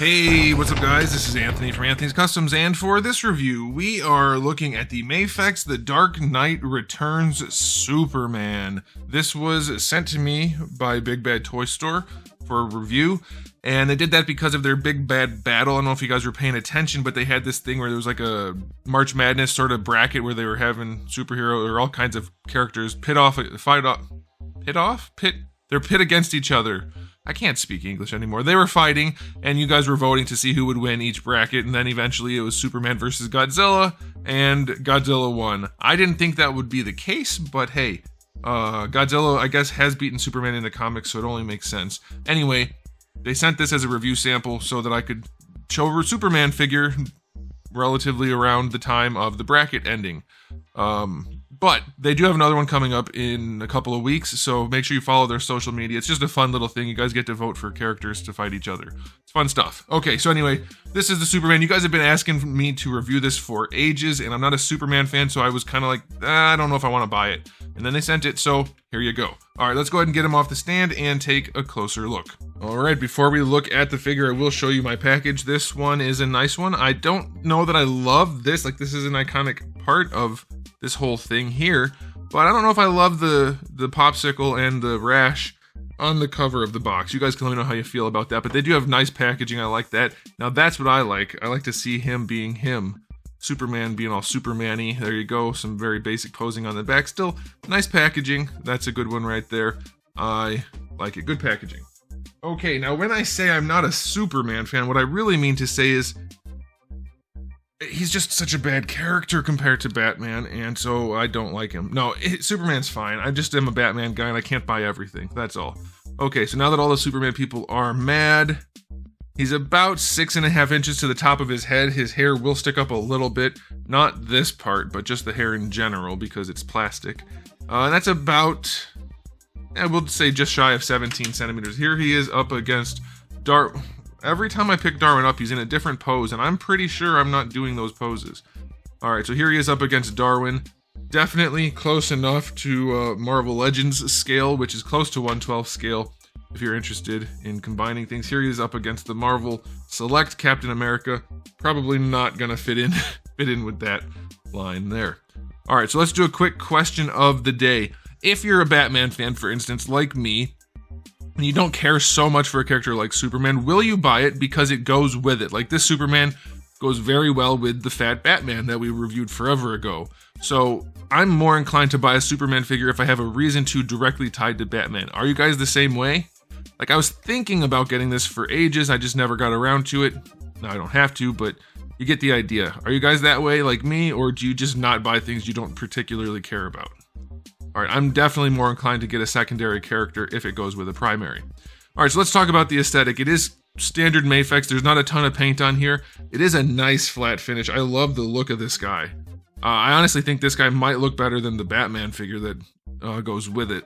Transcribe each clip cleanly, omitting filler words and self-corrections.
Hey, what's up guys? This is Anthony from Anthony's Customs, and for this review, we are looking at the Mafex The Dark Knight Returns Superman. This was sent to me by Big Bad Toy Store for a review, and they did that because of their Big Bad Battle. I don't know if you guys were paying attention, but they had this thing where there was like a March Madness sort of bracket where they were having superhero or all kinds of characters pit against each other. I can't speak English anymore. They were fighting, and you guys were voting to see who would win each bracket, and then eventually it was Superman versus Godzilla, and Godzilla won. I didn't think that would be the case, but hey, Godzilla, I guess, has beaten Superman in the comics, so it only makes sense. Anyway, they sent this as a review sample so that I could show a Superman figure relatively around the time of the bracket ending. But they do have another one coming up in a couple of weeks, so make sure you follow their social media. It's just a fun little thing. You guys get to vote for characters to fight each other. It's fun stuff. Okay, so anyway, this is the Superman. You guys have been asking me to review this for ages, and I'm not a Superman fan, so I was kind of like, I don't know if I want to buy it. And then they sent it, so here you go. All right, let's go ahead and get him off the stand and take a closer look. All right, before we look at the figure, I will show you my package. This one is a nice one. I don't know that I love this. Like, this is an iconic part of this whole thing here, but I don't know if I love the popsicle and the rash on the cover of the box. You guys can let me know how you feel about that, but they do have nice packaging. I like that. Now that's what I like. I like to see him being him. Superman being all Superman-y. There you go. Some very basic posing on the back. Still, nice packaging. That's a good one right there. I like it. Good packaging. Okay, now when I say I'm not a Superman fan, what I really mean to say is he's just such a bad character compared to Batman, and so I don't like him. No, Superman's fine. I just am a Batman guy, and I can't buy everything. That's all. Okay, so now that all the Superman people are mad, he's about 6.5 inches to the top of his head. His hair will stick up a little bit. Not this part, but just the hair in general, because it's plastic. And that's about, we'll say just shy of 17 centimeters. Here he is up against Every time I pick Darwin up, he's in a different pose, and I'm pretty sure I'm not doing those poses. Alright, so here he is up against Darwin. Definitely close enough to Marvel Legends scale, which is close to 1/12 scale, if you're interested in combining things. Here he is up against the Marvel Select Captain America. Probably not gonna fit in with that line there. Alright, so let's do a quick question of the day. If you're a Batman fan, for instance, like me, and you don't care so much for a character like Superman, will you buy it because it goes with it? Like, this Superman goes very well with the fat Batman that we reviewed forever ago. So I'm more inclined to buy a Superman figure if I have a reason to directly tied to Batman. Are you guys the same way? Like, I was thinking about getting this for ages, I just never got around to it. Now I don't have to, but you get the idea. Are you guys that way like me, or do you just not buy things you don't particularly care about? Alright, I'm definitely more inclined to get a secondary character if it goes with a primary. Alright, so let's talk about the aesthetic. It is standard Mafex. There's not a ton of paint on here. It is a nice flat finish. I love the look of this guy. I honestly think this guy might look better than the Batman figure that goes with it.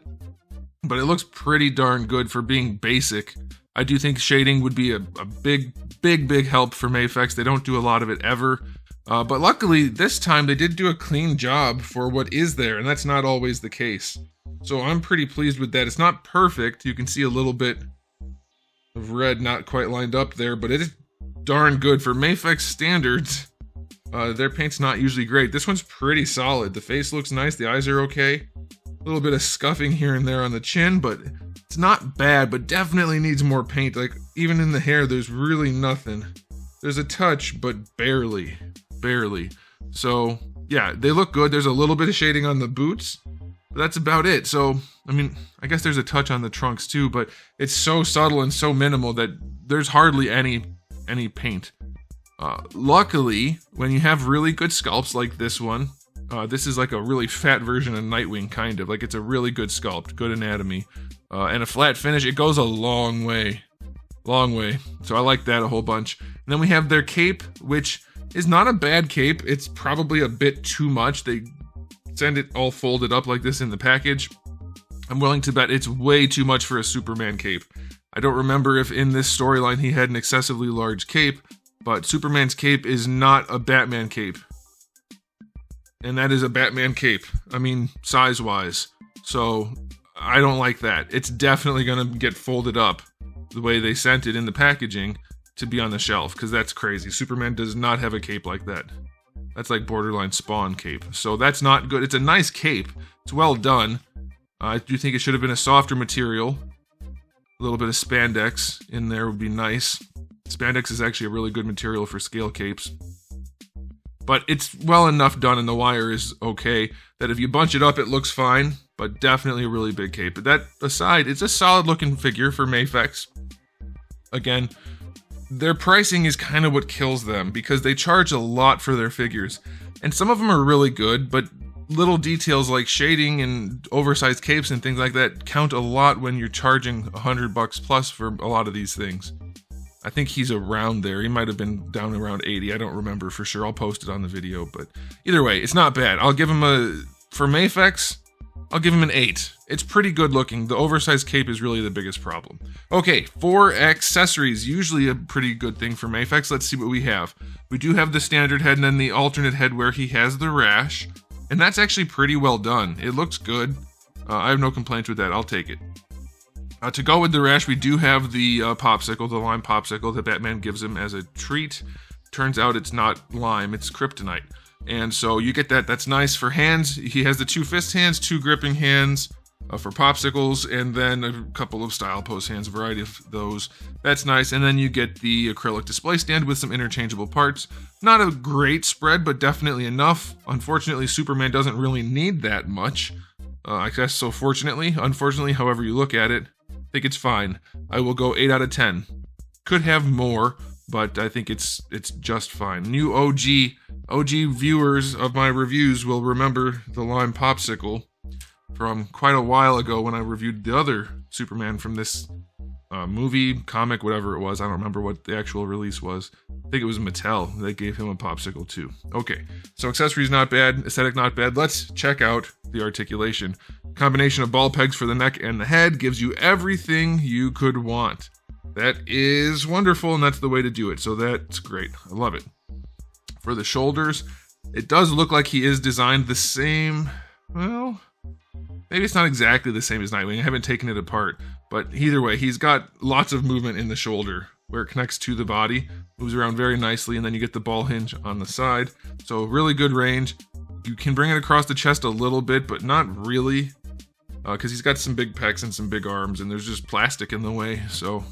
But it looks pretty darn good for being basic. I do think shading would be a big help for Mafex. They don't do a lot of it ever. But luckily, this time they did do a clean job for what is there, and that's not always the case. So I'm pretty pleased with that. It's not perfect. You can see a little bit of red not quite lined up there, but it is darn good. For Mafex standards, their paint's not usually great. This one's pretty solid. The face looks nice. The eyes are okay. A little bit of scuffing here and there on the chin, but it's not bad, but definitely needs more paint. Like, even in the hair, there's really nothing. There's a touch, but barely. So yeah, they look good. There's a little bit of shading on the boots, but that's about it. So I mean, I guess there's a touch on the trunks too, but it's so subtle and so minimal that there's hardly any paint. Luckily, when you have really good sculpts like this one, this is like a really fat version of Nightwing, kind of like it's a really good sculpt, good anatomy, and a flat finish. It goes a long way. So I like that a whole bunch. And then we have their cape, which is not a bad cape. It's probably a bit too much. They send it all folded up like this in the package. I'm willing to bet it's way too much for a Superman cape. I don't remember if in this storyline he had an excessively large cape, but Superman's cape is not a Batman cape. And that is a Batman cape. I mean, size-wise. So I don't like that. It's definitely gonna get folded up the way they sent it in the packaging to be on the shelf, because that's crazy. Superman does not have a cape like that. That's like borderline Spawn cape. So that's not good. It's a nice cape. It's well done. I do think it should have been a softer material. A little bit of spandex in there would be nice. Spandex is actually a really good material for scale capes. But it's well enough done, and the wire is okay, that if you bunch it up, it looks fine, but definitely a really big cape. But that aside, it's a solid looking figure for Mafex. Again, their pricing is kind of what kills them, because they charge a lot for their figures. And some of them are really good, but little details like shading and oversized capes and things like that count a lot when you're charging $100 plus for a lot of these things. I think he's around there. He might have been down around 80. I don't remember for sure. I'll post it on the video, but either way, it's not bad. I'll give him for Mafex, I'll give him an 8. It's pretty good looking. The oversized cape is really the biggest problem. Okay, for accessories, usually a pretty good thing for Mafex. Let's see what we have. We do have the standard head and then the alternate head where he has the rash, and that's actually pretty well done. It looks good. I have no complaints with that. I'll take it. To go with the rash, we do have the popsicle, the lime popsicle that Batman gives him as a treat. Turns out it's not lime, it's kryptonite. And so you get that. That's nice. For hands, he has the 2 fist hands, 2 gripping hands for popsicles, and then a couple of style pose hands, a variety of those. That's nice. And then you get the acrylic display stand with some interchangeable parts. Not a great spread, but definitely enough. Unfortunately, Superman doesn't really need that much. I guess so fortunately. Unfortunately, however you look at it, I think it's fine. I will go 8 out of 10. Could have more, but I think it's just fine. New OG viewers of my reviews will remember the lime popsicle from quite a while ago when I reviewed the other Superman from this movie, comic, whatever it was. I don't remember what the actual release was. I think it was Mattel. They gave him a popsicle too. Okay, so accessories not bad, aesthetic not bad. Let's check out the articulation. Combination of ball pegs for the neck and the head gives you everything you could want. That is wonderful, and that's the way to do it. So that's great. I love it. For the shoulders, it does look like he is designed the same. Well, maybe it's not exactly the same as Nightwing. I haven't taken it apart. But either way, he's got lots of movement in the shoulder where it connects to the body. Moves around very nicely, and then you get the ball hinge on the side. So really good range. You can bring it across the chest a little bit, but not really. Because he's got some big pecs and some big arms, and there's just plastic in the way. So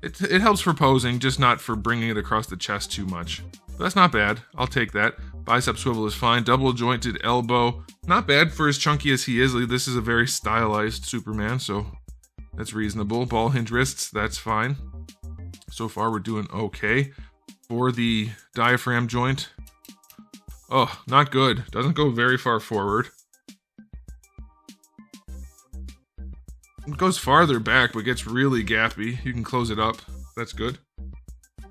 it helps for posing, just not for bringing it across the chest too much. But that's not bad. I'll take that. Bicep swivel is fine. Double jointed elbow. Not bad for as chunky as he is. This is a very stylized Superman, so that's reasonable. Ball hinge wrists, that's fine. So far, we're doing okay. For the diaphragm joint, oh, not good. Doesn't go very far forward. It goes farther back, but gets really gappy. You can close it up. That's good.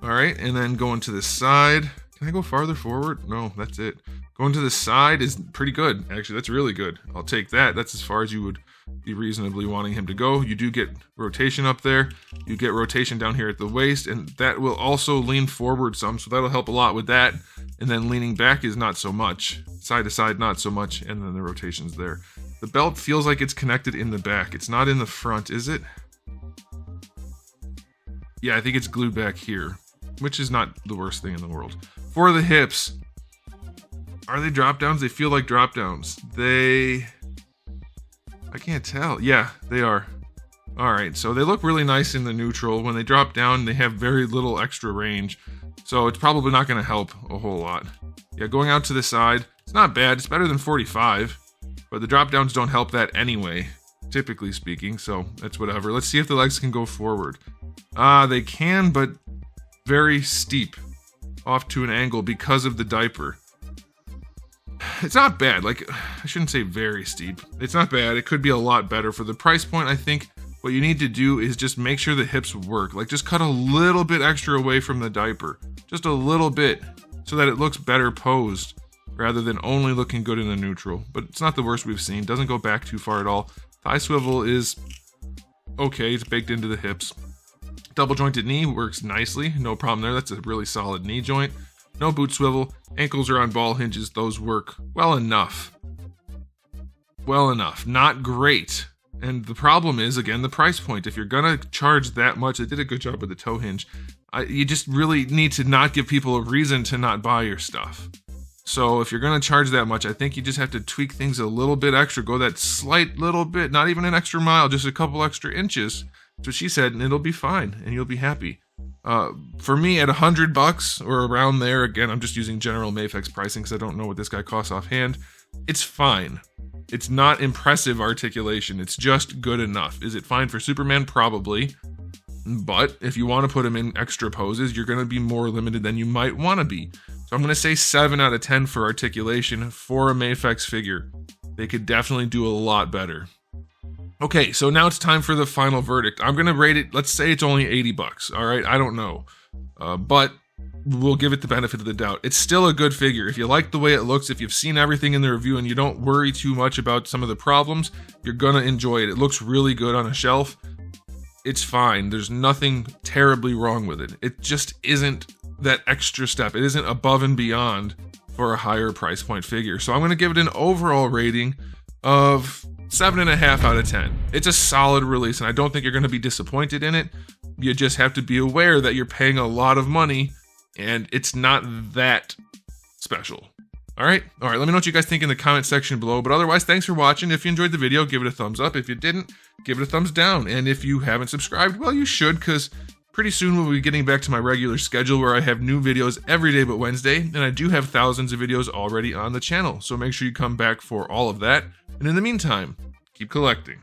All right, and then going to the side. Can I go farther forward? No, that's it. Going to the side is pretty good. Actually, that's really good. I'll take that. That's as far as you would be reasonably wanting him to go. You do get rotation up there. You get rotation down here at the waist, and that will also lean forward some, so that'll help a lot with that. And then leaning back is not so much. Side to side, not so much, and then the rotation's there. The belt feels like it's connected in the back. It's not in the front, is it? Yeah, I think it's glued back here, which is not the worst thing in the world. For the hips, are they drop downs? They feel like drop downs. I can't tell. Yeah, they are. All right, so they look really nice in the neutral. When they drop down, they have very little extra range. So it's probably not going to help a whole lot. Yeah, going out to the side, it's not bad. It's better than 45. But the drop downs don't help that anyway, typically speaking. So that's whatever. Let's see if the legs can go forward. They can, but very steep off to an angle because of the diaper. It's not bad. Like, I shouldn't say very steep. It's not bad. It could be a lot better. For the price point, I think what you need to do is just make sure the hips work. Like, just cut a little bit extra away from the diaper. Just a little bit, so that it looks better posed, rather than only looking good in the neutral. But it's not the worst we've seen. Doesn't go back too far at all. Thigh swivel is okay. It's baked into the hips. Double jointed knee works nicely. No problem there. That's a really solid knee joint. No boot swivel. Ankles are on ball hinges. Those work well enough. Well enough. Not great. And the problem is, again, the price point. If you're gonna charge that much, they did a good job with the toe hinge. You just really need to not give people a reason to not buy your stuff. So if you're going to charge that much, I think you just have to tweak things a little bit extra. Go that slight little bit, not even an extra mile, just a couple extra inches. That's what she said, and it'll be fine, and you'll be happy. For me, at $100 or around there, again, I'm just using general Mafex pricing because I don't know what this guy costs offhand. It's fine. It's not impressive articulation. It's just good enough. Is it fine for Superman? Probably. But if you want to put him in extra poses, you're going to be more limited than you might want to be. So I'm going to say 7 out of 10 for articulation for a Mafex figure. They could definitely do a lot better. Okay, so now it's time for the final verdict. I'm going to rate it, let's say it's only $80, all right? I don't know. But we'll give it the benefit of the doubt. It's still a good figure. If you like the way it looks, if you've seen everything in the review and you don't worry too much about some of the problems, you're going to enjoy it. It looks really good on a shelf. It's fine. There's nothing terribly wrong with it. It just isn't that extra step. It isn't above and beyond for a higher price point figure. So I'm going to give it an overall rating of 7.5 out of 10. It's a solid release, and I don't think you're going to be disappointed in it. You just have to be aware that you're paying a lot of money, and it's not that special. All right, let me know what you guys think in the comment section below. But otherwise, thanks for watching. If you enjoyed the video, give it a thumbs up. If you didn't, give it a thumbs down. And if you haven't subscribed, well, you should, because pretty soon we'll be getting back to my regular schedule where I have new videos every day but Wednesday, and I do have thousands of videos already on the channel. So make sure you come back for all of that. And in the meantime, keep collecting.